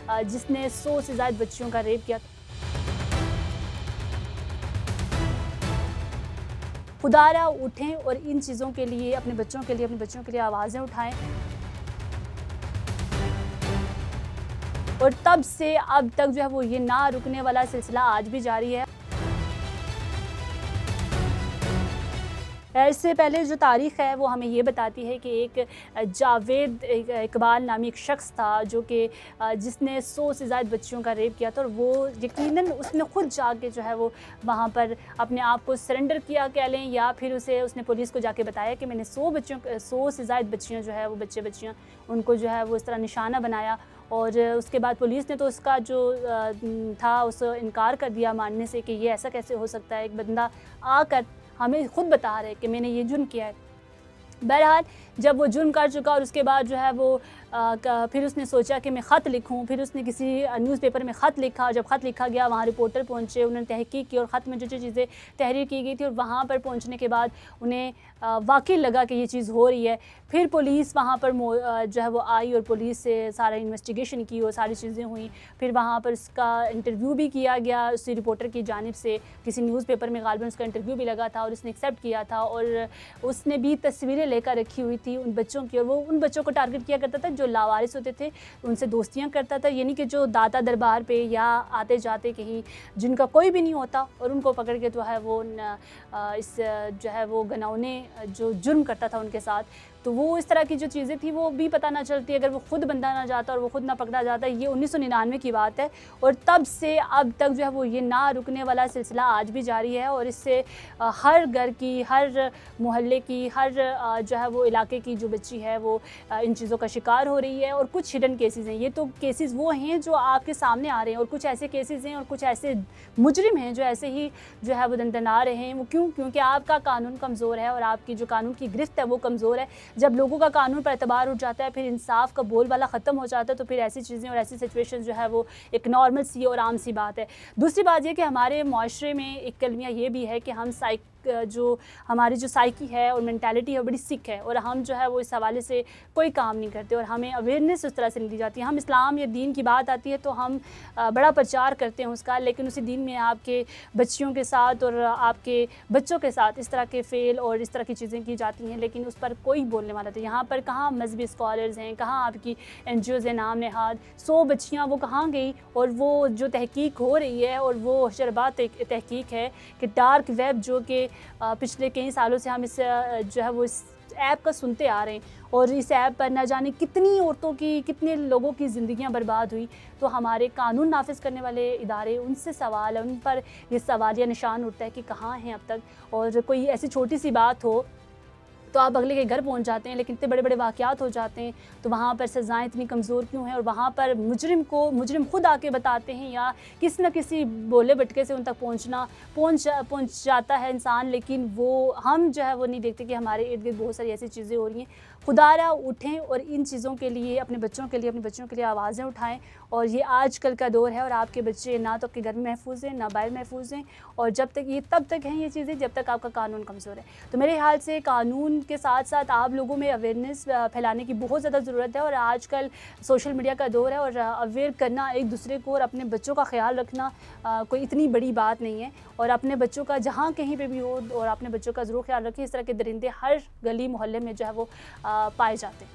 जिसने 100 से ज़्यादा बच्चियों का रेप किया। खुदारा उठें और इन चीज़ों के लिए अपने बच्चों के लिए आवाज़ें उठाएं। और तब से अब तक जो है वो ये ना रुकने वाला सिलसिला आज भी जारी है। इससे पहले जो तारीख़ है वो हमें ये बताती है कि एक जावेद इकबाल नामी एक शख्स था जो कि जिसने 100 से ज़्यादा बच्चियों का रेप किया था, और वो यकीनन उसने ख़ुद जाके जो है वो वहाँ पर अपने आप को सरेंडर किया कह लें, या फिर उसने पुलिस को जाके बताया कि मैंने 100 से ज़्यादा बच्चियाँ जो है वो बच्चियाँ उनको जो है वो इस तरह निशाना बनाया। और उसके बाद पुलिस ने तो उसका जो था उस इनकार कर दिया मानने से कि ये ऐसा कैसे हो सकता है, एक बंदा आकर हमें ख़ुद बता रहे कि मैंने ये जुर्म किया है। बहरहाल जब वो जुर्म कर चुका और उसके बाद जो है वो फिर उसने सोचा कि मैं ख़त लिखूं, फिर उसने किसी न्यूज़पेपर में ख़त लिखा। जब ख़त लिखा गया वहाँ रिपोर्टर पहुँचे, उन्होंने तहकीक की और ख़त में जो चीज़ें तहरीर की गई थी, और वहाँ पर पहुँचने के बाद उन्हें वाक़ई लगा कि ये चीज़ हो रही है। फिर पुलिस वहाँ पर जो है वो आई और पुलिस से सारा इन्वेस्टिगेशन की और सारी चीज़ें हुई। फिर वहाँ पर उसका इंटरव्यू भी किया गया उसी रिपोर्टर की जानिब से, किसी न्यूज़पेपर में गालिबन उसका इंटरव्यू भी लगा था और उसने एक्सेप्ट किया था। और उसने भी तस्वीरें लेकर रखी हुई थी उन बच्चों की, और वो उन बच्चों को टारगेट किया करता था जो लावारिस होते थे, उनसे दोस्तियां करता था, यानी कि जो दाता दरबार पे या आते जाते कहीं जिनका कोई भी नहीं होता, और उनको पकड़ के जो है वो इस जो है वो घिनौने जो जुर्म करता था उनके साथ। तो वो इस तरह की जो चीज़ें थी वो भी पता ना चलती अगर वो ख़ुद बंदा ना जाता और वो ख़ुद ना पकड़ा जाता। ये 1999 की बात है, और तब से अब तक जो है वो ये ना रुकने वाला सिलसिला आज भी जारी है। और इससे हर घर की, हर मोहल्ले की, हर जो है वो इलाके की जो बच्ची है वो इन चीज़ों का शिकार हो रही है। और कुछ हिडन केसेस हैं, ये तो केसेस वो हैं जो आपके सामने आ रहे हैं, और कुछ ऐसे केसेस हैं और कुछ ऐसे मुजरिम हैं जो ऐसे ही जो है वो दंदना रहे हैं। वो क्योंकि आपका कानून कमज़ोर है और आपकी जो कानून की गिरफ्त है वो कमज़ोर है। जब लोगों का कानून पर एतबार उठ जाता है, फिर इंसाफ का बोलबाला ख़त्म हो जाता है, तो फिर ऐसी चीज़ें और ऐसी सिचुएशन जो है वो एक नॉर्मल सी और आम सी बात है। दूसरी बात ये कि हमारे माशरे में एक कलमिया ये भी है कि हम जो हमारी जो साइकी है और मेंटालिटी है बड़ी सिक है, और हम जो है वो इस हवाले से कोई काम नहीं करते और हमें अवेयरनेस उस तरह से नहीं दी जाती है। हम इस्लाम या दीन की बात आती है तो हम बड़ा प्रचार करते हैं उसका, लेकिन उसी दीन में आपके बच्चियों के साथ और आपके बच्चों के साथ इस तरह के फ़ेल और इस तरह की चीज़ें की जाती हैं, लेकिन उस पर कोई बोलने वाला नहीं। यहाँ पर कहाँ मजहबी स्कॉलर्स हैं, कहाँ आपकी NGOs हैं नाम नहाद, 100 बच्चियाँ वो कहाँ गई। और वो जो तहकीक हो रही है और वो शरबात तहकीक है कि डार्क वेब जो कि पिछले कई सालों से हम इस जो है वो इस ऐप का सुनते आ रहे हैं, और इस ऐप पर न जाने कितनी औरतों की, कितने लोगों की ज़िंदगियां बर्बाद हुई। तो हमारे कानून नाफिज करने वाले इदारे, उनसे सवाल है, उन पर ये सवालिया निशान उठता है कि कहाँ हैं अब तक। और कोई ऐसी छोटी सी बात हो तो आप अगले के घर पहुंच जाते हैं, लेकिन इतने बड़े बड़े वाक़यात हो जाते हैं तो वहाँ पर सज़ाएँ इतनी कमज़ोर क्यों हैं। और वहाँ पर मुजरिम खुद आके बताते हैं, या किसी न किसी बोले भटके से उन तक पहुँच जाता है इंसान, लेकिन वो हम जो है वो नहीं देखते कि हमारे इर्द गिर्द बहुत सारी ऐसी चीज़ें हो रही हैं। खुदारा उठें और इन चीज़ों के लिए अपने बच्चों के लिए आवाज़ें उठाएँ। और ये आजकल का दौर है, और आपके बच्चे ना तो आपके घर में महफूज हैं ना बाहर महफूज हैं, और तब तक हैं ये चीज़ें जब तक आपका कानून कमज़ोर है। तो मेरे ख्याल से कानून के साथ साथ आप लोगों में अवेयरनेस फैलाने की बहुत ज़्यादा ज़रूरत है। और आजकल सोशल मीडिया का दौर है, और अवेयर करना एक दूसरे को और अपने बच्चों का ख्याल रखना कोई इतनी बड़ी बात नहीं है। और अपने बच्चों का जहाँ कहीं पे भी हो, और अपने बच्चों का ज़रूर ख्याल रखें। इस तरह के दरिंदे हर गली मोहल्ले में जो है वो पाए जाते हैं।